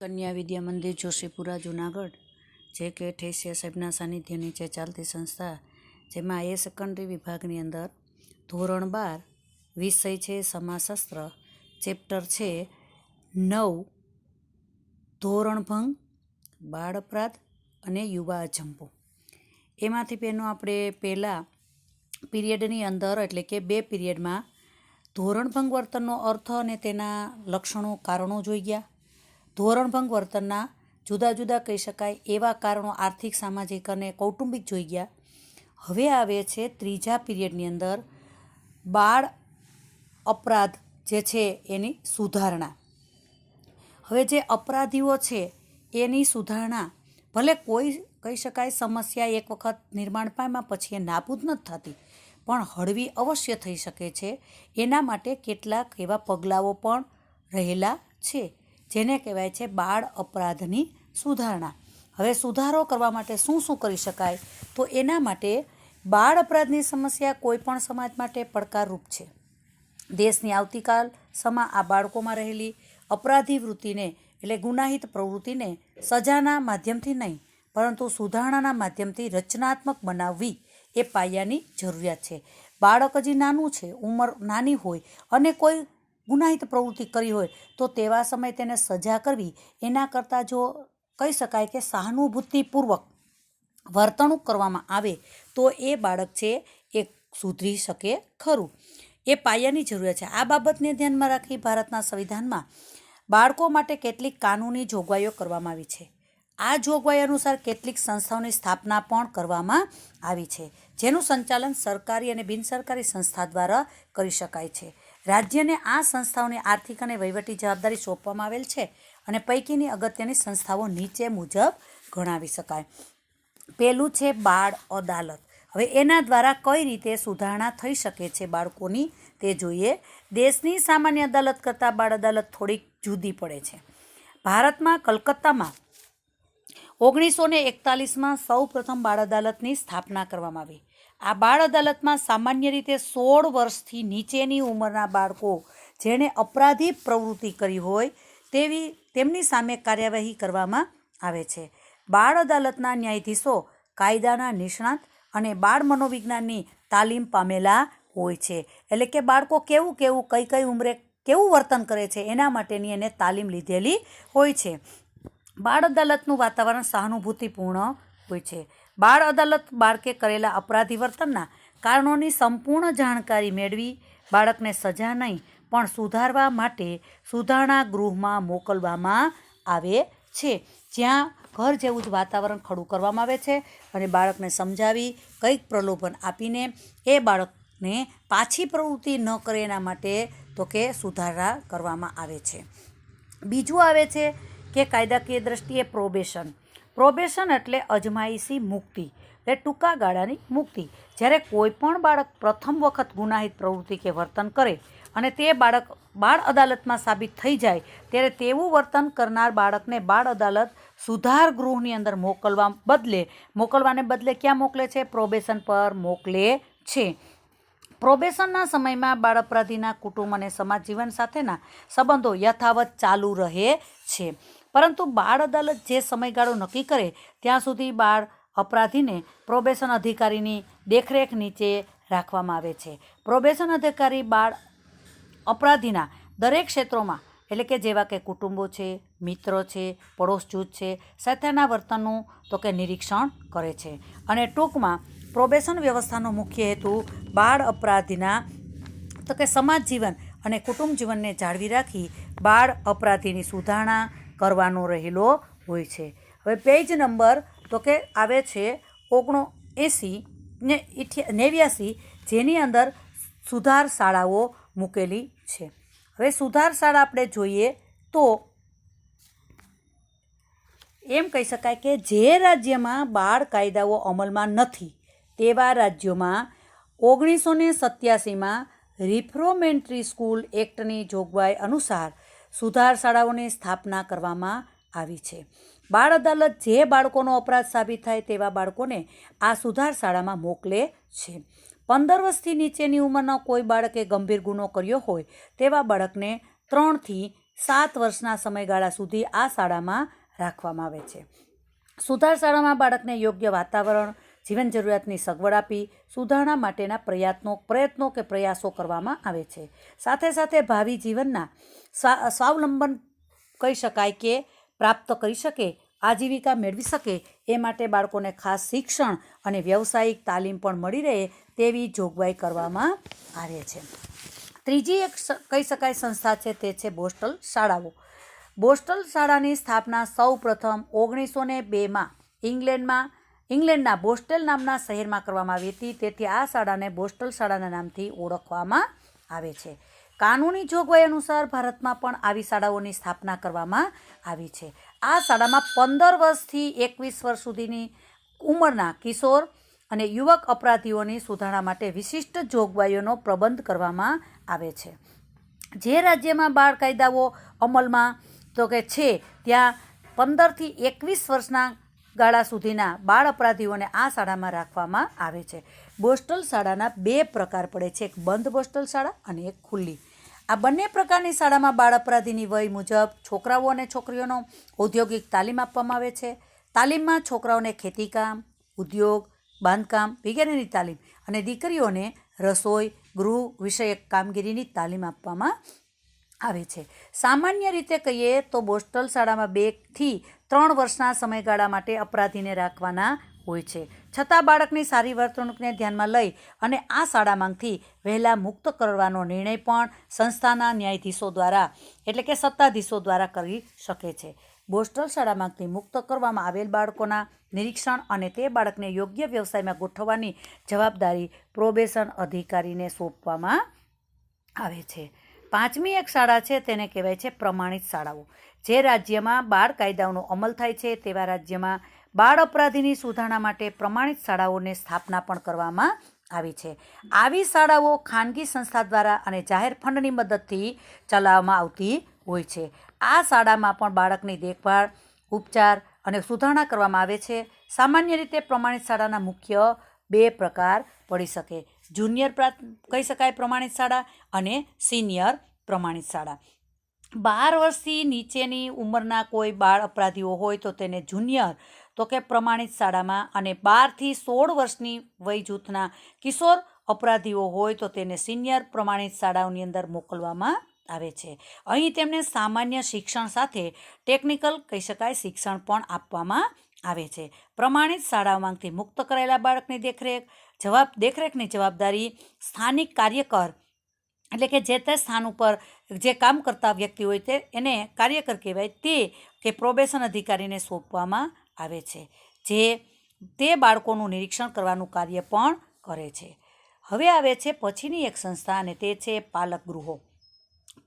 કન્યા વિદ્યા મંદિર જોશીપુરા જુનાગઢ જે કે ઠેસિયા સાહેબના સાનિધ્ય નીચે ચાલતી સંસ્થા, જેમાં આઈએ સેકન્ડરી વિભાગની અંદર ધોરણ 12 વિષય છે સમાજશાસ્ત્ર, ચેપ્ટર છે 9 ધોરણભંગ, બાળ અપરાધ અને યુવા અજંપો. એમાંથી પેનો આપણે પહેલા પીરિયડની અંદર એટલે કે 2 પીરિયડમાં ધોરણભંગ વર્તનનો અર્થ અને તેના લક્ષણો, કારણો જોઈ ગયા. ધોરણભંગ વર્તનના જુદા જુદા કહી શકાય એવા કારણો આર્થિક, સામાજિક અને કૌટુંબિક જોઈ ગયા. હવે આવે છે ત્રીજા પીરિયડની અંદર બાળ અપરાધ જે છે એની સુધારણા. હવે જે અપરાધીઓ છે એની સુધારણા, ભલે કોઈ કહી શકાય સમસ્યા એક વખત નિર્માણ પામ્યા પછી એ નાબૂદ નથી થતી, પણ હળવી અવશ્ય થઈ શકે છે. એના માટે કેટલાક એવા પગલાઓ પણ રહેલા છે જેને કહેવાય છે બાળ અપરાધની સુધારણા. હવે સુધારો કરવા માટે શું શું કરી શકાય, તો એના માટે બાળ અપરાધની સમસ્યા કોઈ પણ સમાજ માટે પડકારરૂપ છે. દેશની આવતીકાલ સમા આ બાળકોમાં રહેલી અપરાધી વૃત્તિને એટલે ગુનાહિત પ્રવૃત્તિને સજાના માધ્યમથી નહીં પરંતુ સુધારણાના માધ્યમથી રચનાત્મક બનાવવી એ પાયાની જરૂરિયાત છે. બાળક હજી નાનું છે, ઉંમર નાની હોય અને કોઈ ગુનાહિત પ્રવૃત્તિ કરી હોય તો તેવા સમયે તેને સજા કરવી એના કરતાં જો કહી શકાય કે સહાનુભૂતિપૂર્વક વર્તણૂક કરવામાં આવે તો એ બાળક છે એ સુધરી શકે ખરું. એ પાયાની જરૂરિયાત છે. આ બાબતને ધ્યાનમાં રાખી ભારતના સંવિધાનમાં બાળકો માટે કેટલીક કાનૂની જોગવાઈઓ કરવામાં આવી છે. આ જોગવાઈ અનુસાર કેટલીક સંસ્થાઓની સ્થાપના પણ કરવામાં આવી છે, જેનું સંચાલન સરકારી અને બિનસરકારી સંસ્થા દ્વારા કરી શકાય છે. રાજ્યને આ સંસ્થાઓની આર્થિક અને વહીવટી જવાબદારી સોંપવામાં આવેલ છે અને પૈકીની અગત્યની સંસ્થાઓ નીચે મુજબ ગણાવી શકાય. પહેલું છે બાળ અદાલત. હવે એના દ્વારા કઈ રીતે સુધારણા થઈ શકે છે બાળકોની તે જોઈએ. દેશની સામાન્ય અદાલત કરતાં બાળ અદાલત થોડીક જુદી પડે છે. ભારતમાં કલકત્તામાં 1941માં સૌ પ્રથમ બાળ અદાલતની સ્થાપના કરવામાં આવી. આ બાળ અદાલતમાં સામાન્ય રીતે 16 વર્ષથી નીચેની ઉંમરના બાળકો જેણે અપરાધી પ્રવૃત્તિ કરી હોય તેમની સામે કાર્યવાહી કરવામાં આવે છે. બાળ અદાલતના ન્યાયાધીશો કાયદાના નિષ્ણાત અને બાળ મનોવિજ્ઞાનની તાલીમ પામેલા હોય છે. એટલે કે બાળકો કઈ ઉંમરે કેવું વર્તન કરે છે એના માટેની એને તાલીમ લીધેલી હોય છે. બાળ અદાલતનું વાતાવરણ સહાનુભૂતિપૂર્ણ હોય છે. બાળ અદાલત બાળકે કરેલા અપરાધી વર્તનના કારણોની સંપૂર્ણ જાણકારી મેળવી બાળકને સજા નહીં પણ સુધારવા માટે સુધારણા ગૃહમાં મોકલવામાં આવે છે, જ્યાં ઘર જેવું જ વાતાવરણ ખડું કરવામાં આવે છે અને બાળકને સમજાવી કંઈક પ્રલોભન આપીને એ બાળકને પાછી પ્રવૃત્તિ ન કરે એના માટે તો કે સુધારા કરવામાં આવે છે. બીજું આવે છે કે કાયદાકીય દ્રષ્ટિએ પ્રોબેશન. પ્રોબેશન એટલે અજમાયશી મુક્તિ, એટલે ટૂંકા ગાળાની મુક્તિ. જ્યારે કોઈ પણ બાળક પ્રથમ વખત ગુનાહિત પ્રવૃત્તિ કે વર્તન કરે અને તે બાળક બાળ અદાલતમાં સાબિત થઈ જાય ત્યારે તેવું વર્તન કરનાર બાળકને બાળ અદાલત સુધાર ગૃહની અંદર મોકલવાને બદલે ક્યાં મોકલે છે? પ્રોબેશન પર મોકલે છે. પ્રોબેશનના સમયમાં બાળ અપરાધીના કુટુંબ અને સમાજ જીવન સાથેના સંબંધો યથાવત ચાલુ રહે છે, પરંતુ બાળ અદાલત જે સમયગાળો નક્કી કરે ત્યાં સુધી બાળ અપરાધીને પ્રોબેશન અધિકારીની દેખરેખ નીચે રાખવામાં આવે છે. પ્રોબેશન અધિકારી બાળ અપરાધીના દરેક ક્ષેત્રોમાં એટલે કે જેવા કે કુટુંબો છે, મિત્રો છે, પડોશ જૂથ છે સાથેના વર્તનનું તો કે નિરીક્ષણ કરે છે. અને ટૂંકમાં પ્રોબેશન વ્યવસ્થાનો મુખ્ય હેતુ બાળ અપરાધીના તો કે સમાજ જીવન અને કુટુંબ જીવનને જાળવી રાખી બાળ અપરાધીની સુધારણા કરવાનો રહેલો હોય છે. હવે પેજ નંબર તો કે આવે છે 79 ને 89, જેની અંદર સુધાર શાળાઓ મૂકેલી છે. હવે સુધાર શાળા આપણે જોઈએ તો એમ કહી શકાય કે જે રાજ્યમાં બાળ કાયદાઓ અમલમાં નથી તેવા રાજ્યોમાં 1987માં રિફોર્મેટરી સ્કૂલ એક્ટની જોગવાઈ અનુસાર સુધાર શાળાઓની સ્થાપના કરવામાં આવી છે. બાળ અદાલત જે બાળકોનો અપરાધ સાબિત થાય તેવા બાળકોને આ સુધાર શાળામાં મોકલે છે. 15 વર્ષથી નીચેની ઉંમરનો કોઈ બાળકે ગંભીર ગુનો કર્યો હોય તેવા બાળકને 3 થી 7 વર્ષના સમયગાળા સુધી આ શાળામાં રાખવામાં આવે છે. સુધાર શાળામાં બાળકને યોગ્ય વાતાવરણ, જીવન જરૂરિયાતની સગવડ આપી સુધારણા માટેના પ્રયત્નો કે પ્રયાસો કરવામાં આવે છે. સાથે સાથે ભાવિ જીવનના સ્વાવલંબન કહી શકાય કે પ્રાપ્ત કરી શકે, આજીવિકા મેળવી શકે એ માટે બાળકોને ખાસ શિક્ષણ અને વ્યવસાયિક તાલીમ પણ મળી રહે તેવી જોગવાઈ કરવામાં આવે છે. ત્રીજી એક કહી શકાય સંસ્થા છે તે છે બોસ્ટલ શાળાઓ. બોસ્ટલ શાળાની સ્થાપના સૌ પ્રથમ 1902માં ઇંગ્લેન્ડના બોસ્ટેલ નામના શહેરમાં કરવામાં આવી હતી. તેથી આ શાળાને બોસ્ટલ શાળાના નામથી ઓળખવામાં આવે છે. કાનૂની જોગવાઈ અનુસાર ભારતમાં પણ આવી શાળાઓની સ્થાપના કરવામાં આવી છે. આ શાળામાં 15 વર્ષથી 21 વર્ષ સુધીની ઉંમરના કિશોર અને યુવક અપરાધીઓની સુધારણા માટે વિશિષ્ટ જોગવાઈઓનો પ્રબંધ કરવામાં આવે છે. જે રાજ્યમાં બાળ કાયદાઓ અમલમાં તો કે છે ત્યાં 15થી 21 વર્ષના ગાળા સુધીના બાળ અપરાધીઓને આ શાળામાં રાખવામાં આવે છે. બોસ્ટલ શાળાના 2 પ્રકાર પડે છે, એક બંધ બોસ્ટલ શાળા અને એક ખુલ્લી. આ બંને પ્રકારની શાળામાં બાળ અપરાધીની વય મુજબ છોકરાઓ અને છોકરીઓનો ઔદ્યોગિક તાલીમ આપવામાં આવે છે. તાલીમમાં છોકરાઓને ખેતીકામ, ઉદ્યોગ, બાંધકામ વગેરેની તાલીમ અને દીકરીઓને રસોઈ, ગૃહ વિષયક કામગીરીની તાલીમ આપવામાં આવે છે. સામાન્ય રીતે કહીએ તો બોસ્ટલ શાળામાં 2 થી 3 વર્ષના સમયગાળા માટે અપરાધીને રાખવાના હોય છે. છતાં બાળકની સારી વર્તણૂકને ધ્યાનમાં લઈ અને આ શાળામાંથી વહેલા મુક્ત કરવાનો નિર્ણય પણ સંસ્થાના ન્યાયાધીશો દ્વારા એટલે કે સત્તાધીશો દ્વારા કરી શકે છે. બોસ્ટલ શાળામાંથી મુક્ત કરવામાં આવેલ બાળકોના નિરીક્ષણ અને તે બાળકને યોગ્ય વ્યવસાયમાં ગોઠવવાની જવાબદારી પ્રોબેશન અધિકારીને સોંપવામાં આવે છે. 5મી એક શાળા છે તેને કહેવાય છે પ્રમાણિત શાળાઓ. જે રાજ્યમાં બાળ કાયદાઓનો અમલ થાય છે તેવા રાજ્યમાં બાળ અપરાધીની સુધારણા માટે પ્રમાણિત શાળાઓની સ્થાપના પણ કરવામાં આવી છે. આવી શાળાઓ ખાનગી સંસ્થા દ્વારા અને જાહેર ફંડની મદદથી ચલાવવામાં આવતી હોય છે. આ શાળામાં પણ બાળકની દેખભાળ, ઉપચાર અને સુધારણા કરવામાં આવે છે. સામાન્ય રીતે પ્રમાણિત શાળાના મુખ્ય 2 પ્રકાર પડી શકે: જુનિયર કહી શકાય પ્રમાણિત શાળા અને સિનિયર પ્રમાણિત શાળા. 12 વર્ષથી નીચેની ઉંમરના કોઈ બાળ અપરાધીઓ હોય તો તેને જુનિયર તો કે પ્રમાણિત શાળામાં, અને 12 થી 16 વર્ષની વય જૂથના કિશોર અપરાધીઓ હોય તો તેને સિનિયર પ્રમાણિત શાળાઓની અંદર મોકલવામાં આવે છે. અહીં તેમને સામાન્ય શિક્ષણ સાથે ટેકનિકલ કહી શકાય શિક્ષણ પણ આપવામાં આવે છે. પ્રમાણિત શાળાઓમાંથી મુક્ત કરાયેલા બાળકની દેખરેખની જવાબદારી સ્થાનિક કાર્યકર એટલે કે જે તે સ્થાન ઉપર જે કામ કરતા વ્યક્તિ હોય તે એને કાર્યકર કહેવાય તે કે પ્રોબેશન અધિકારીને સોંપવામાં આવે છે, જે તે બાળકોનું નિરીક્ષણ કરવાનું કાર્ય પણ કરે છે. હવે આવે છે પછીની એક સંસ્થા અને તે છે પાલક ગૃહો.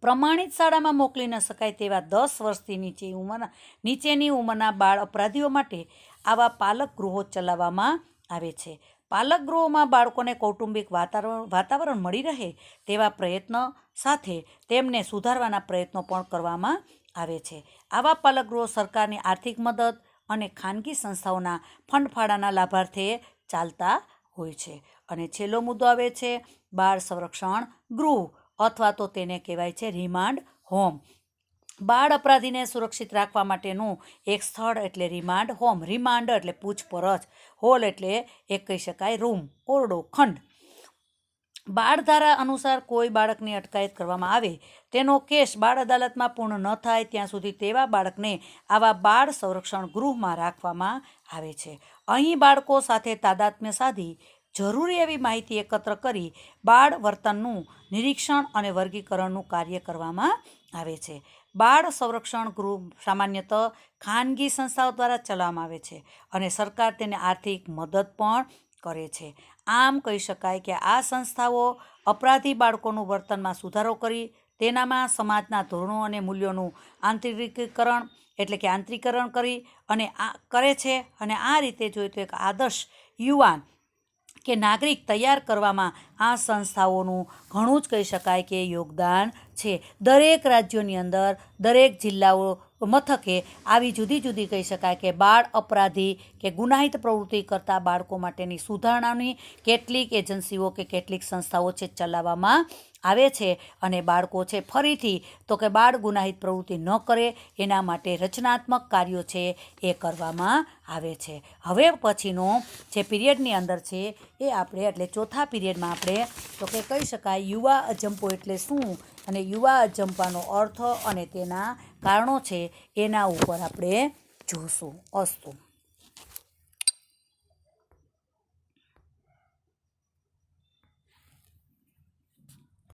પ્રમાણિત શાળામાં મોકલી ન શકાય તેવા 10 વર્ષથી નીચેની ઉંમરના બાળ અપરાધીઓ માટે આવા પાલક ગૃહો ચલાવવામાં આવે છે. પાલક ગૃહોમાં બાળકોને કૌટુંબિક વાતાવરણ મળી રહે તેવા પ્રયત્નો સાથે તેમને સુધારવાના પ્રયત્નો પણ કરવામાં આવે છે. આવા પાલક ગૃહો સરકારની આર્થિક મદદ અને ખાનગી સંસ્થાઓના ફંડફાળાના લાભાર્થે ચાલતા હોય છે. અને છેલ્લો મુદ્દો આવે છે બાળ સંરક્ષણ ગૃહ અથવા તો તેને કહેવાય છે રિમાન્ડ હોમ. બાળ અપરાધીને સુરક્ષિત રાખવા માટેનું એક સ્થળ એટલે રિમાન્ડ હોમ. રિમાન્ડ એટલે પૂછપરછ, હોલ એટલે એક કહી શકાય રૂમ, ઓરડો, ખંડ. બાળ ધારા અનુસાર કોઈ બાળકની અટકાયત કરવામાં આવે તેનો કેસ બાળ અદાલતમાં પૂર્ણ ન થાય ત્યાં સુધી તેવા બાળકને આવા બાળ સંરક્ષણ ગૃહમાં રાખવામાં આવે છે. અહીં બાળકો સાથે તાદાત્મ્ય સાધી જરૂરી એવી માહિતી એકત્ર કરી બાળ વર્તનનું નિરીક્ષણ અને વર્ગીકરણનું કાર્ય કરવામાં આવે છે. બાળ સંરક્ષણ ગૃહ સામાન્યતઃ ખાનગી સંસ્થાઓ દ્વારા ચલાવવામાં આવે છે અને સરકાર તેને આર્થિક મદદ પણ કરે છે. આમ કહી શકાય કે આ સંસ્થાઓ અપરાધી બાળકોનું વર્તનમાં સુધારો કરી તેનામાં સમાજના ધોરણો અને મૂલ્યોનું આંતરીકરણ કરી અને કરે છે. અને આ રીતે જોઈએ તો એક આદર્શ યુવાન કે નાગરિક તૈયાર કરવામાં આ સંસ્થાઓનું ઘણું જ કહી શકાય કે યોગદાન છે. દરેક રાજ્યોની અંદર, દરેક જિલ્લાઓ મથકે આવી જુદી જુદી કહી શકાય કે બાળ અપરાધી કે ગુનાહિત પ્રવૃત્તિ કરતા બાળકો માટેની સુધારણાની કેટલીક એજન્સીઓ કે કેટલીક સંસ્થાઓ છે ચલાવવામાં આવે છે અને બાળકો છે ફરીથી તો કે બાળ ગુનાહિત પ્રવૃત્તિ ન કરે એના માટે રચનાત્મક કાર્યો છે એ કરવામાં આવે છે. હવે પછીનો જે પીરિયડની અંદર છે એ આપણે એટલે ચોથા પીરિયડમાં આપણે તો કે કહી શકાય યુવા અજંપો એટલે શું અને યુવા અજંપાનો અર્થ અને તેના કારણો છે એના ઉપર આપણે જોશું. અસ્તુ.